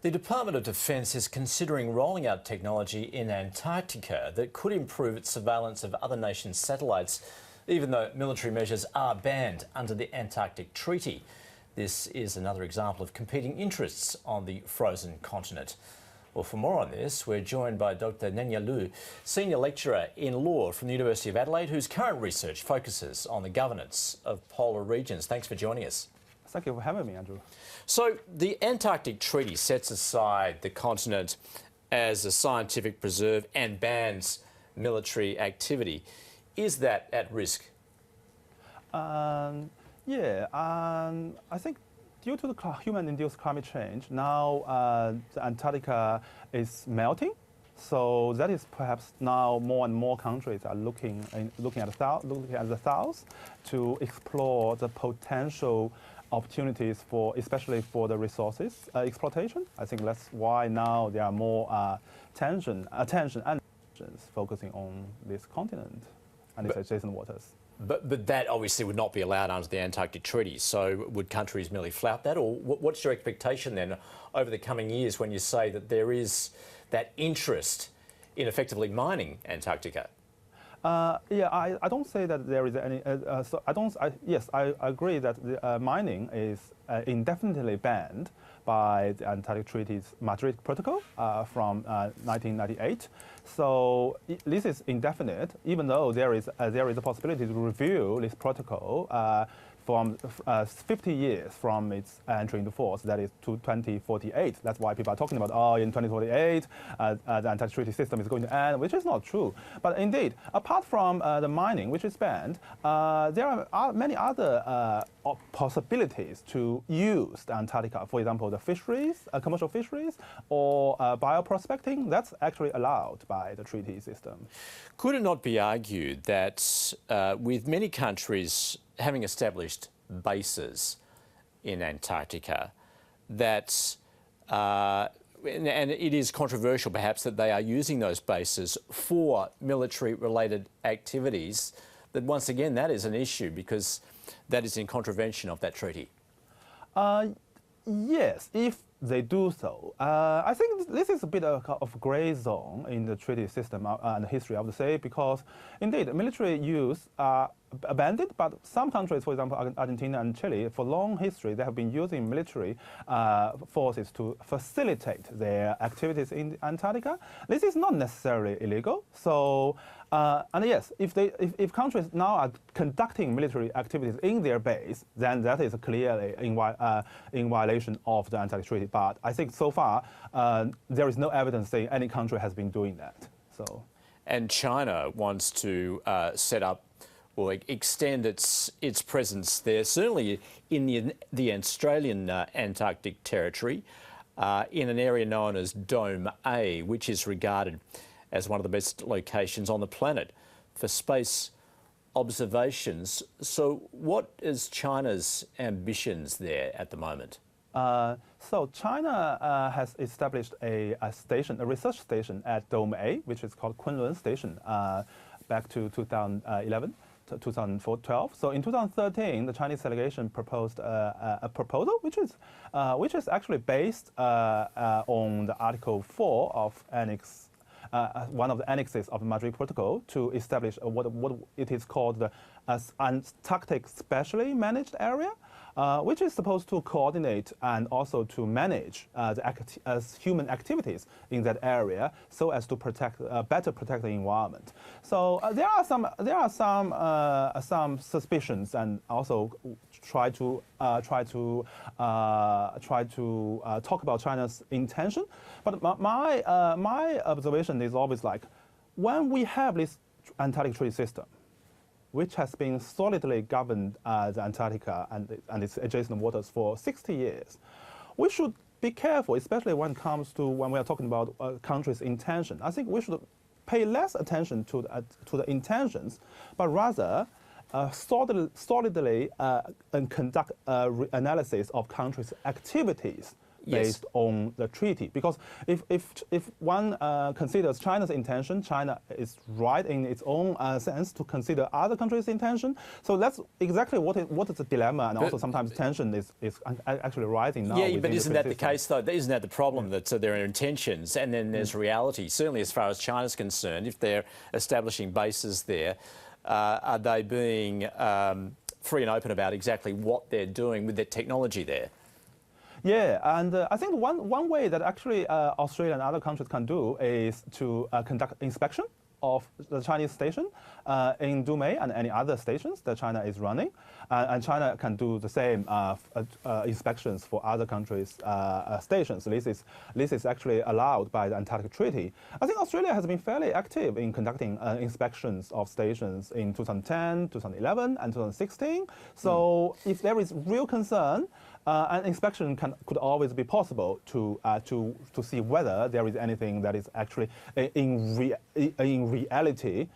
The Department of Defence is considering rolling out technology in Antarctica that could improve its surveillance of other nations' satellites, even though military measures are banned under the Antarctic Treaty. This is another example of competing interests on the frozen continent. Well, for more on this, we're joined by Dr. Nenya Lu, Senior Lecturer in Law from the University of Adelaide, whose current research focuses on the governance of polar regions. Thanks for joining us. Thank you for having me, Andrew. So, the Antarctic Treaty sets aside the continent as a scientific preserve and bans military activity. Is that at risk? I think due to the human-induced climate change, now Antarctica is melting. So that is perhaps now more and more countries are looking at the south to explore the potential opportunities for, especially for the resources exploitation. I think that's why now there are more attention and focusing on this continent and its adjacent waters. But that obviously would not be allowed under the Antarctic Treaty. So would countries merely flout that? Or what's your expectation then over the coming years when you say that there is that interest in effectively mining Antarctica? I don't say that there is any. Yes, I agree that the, mining is indefinitely banned by the Antarctic Treaty's Madrid Protocol from 1998. So this is indefinite, even though there is a possibility to review this protocol from 50 years from its entry into force, that is to 2048. That's why people are talking about, in 2048, the Antarctic Treaty system is going to end, which is not true. But indeed, apart from the mining, which is banned, there are many other possibilities to use the Antarctica. For example, the fisheries, commercial fisheries, or bioprospecting. That's actually allowed by the treaty system. Could it not be argued that with many countries having established bases in Antarctica, that, and it is controversial perhaps that they are using those bases for military-related activities, that once again that is an issue because that is in contravention of that treaty? Yes, if they do so. I think this is a bit of a grey zone in the treaty system and history, I would say, because indeed military use are abandoned, but some countries, for example, Argentina and Chile, for long history, they have been using military forces to facilitate their activities in Antarctica. This is not necessarily illegal. So, and yes, if countries now are conducting military activities in their base, then that is clearly in violation of the Antarctic Treaty. But I think so far, there is no evidence saying any country has been doing that. So, and China wants to set up or extend its presence there, certainly in the Australian Antarctic territory, in an area known as Dome A, which is regarded as one of the best locations on the planet for space observations. So what is China's ambitions there at the moment? So China has established a research station at Dome A, which is called Kunlun Station, back to 2011. 2012. So in 2013, the Chinese delegation proposed a proposal, which is actually based on the Article 4 of Annex, one of the annexes of the Madrid Protocol, to establish what it is called the Antarctic Specially Managed Area, which is supposed to coordinate and also to manage human activities in that area, so as to better protect the environment. So there are some suspicions, and also try to talk about China's intention. But my observation is always like, when we have this Antarctic Treaty system, which has been solidly governed the Antarctica and its adjacent waters for 60 years. We should be careful, especially when it comes to when we are talking about countries' intention. I think we should pay less attention to the intentions, but rather solidly and conduct analysis of countries' activities based on the treaty. Because if one considers China's intention, China is right in its own sense to consider other countries' intention. So that's exactly what is the dilemma, and also sometimes tension is actually rising now. Yeah, but isn't that the case, though? Isn't that the problem, that there are intentions and then there's reality? Certainly as far as China's concerned, if they're establishing bases there, are they being free and open about exactly what they're doing with their technology there? Yeah, and I think one way that actually Australia and other countries can do is to conduct inspection of the Chinese station in Dumai and any other stations that China is running. And China can do the same inspections for other countries' stations. This is actually allowed by the Antarctic Treaty. I think Australia has been fairly active in conducting inspections of stations in 2010, 2011, and 2016. So if there is real concern, an inspection could always be possible to see whether there is anything that is actually in reality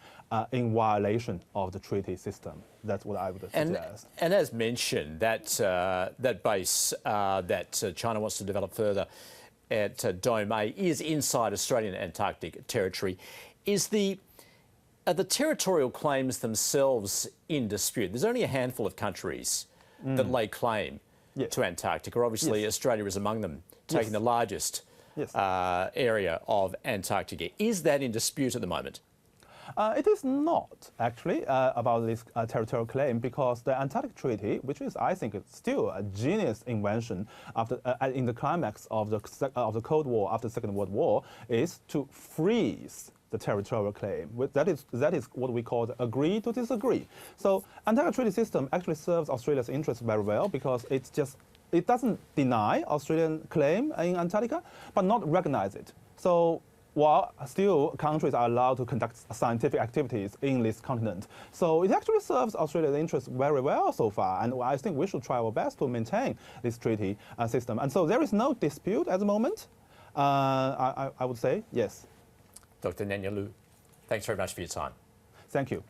in violation of the treaty system. That's what I would suggest. And as mentioned, that base that China wants to develop further at Dome A is inside Australian Antarctic territory. Are the territorial claims themselves in dispute? There's only a handful of countries that lay claim to Antarctica. Obviously, Australia is among them, taking the largest area of Antarctica. Is that in dispute at the moment? It is not actually about this territorial claim, because the Antarctic Treaty, which is, I think, still a genius invention after in the climax of the Cold War after the Second World War, is to freeze the territorial claim. That is what we call the agree to disagree. So Antarctic Treaty system actually serves Australia's interests very well, because it doesn't deny Australian claim in Antarctica, but not recognize it. So while still countries are allowed to conduct scientific activities in this continent. So it actually serves Australia's interests very well so far, and I think we should try our best to maintain this treaty system. And so there is no dispute at the moment. I would say yes. Dr. Nanya Liu, thanks very much for your time. Thank you.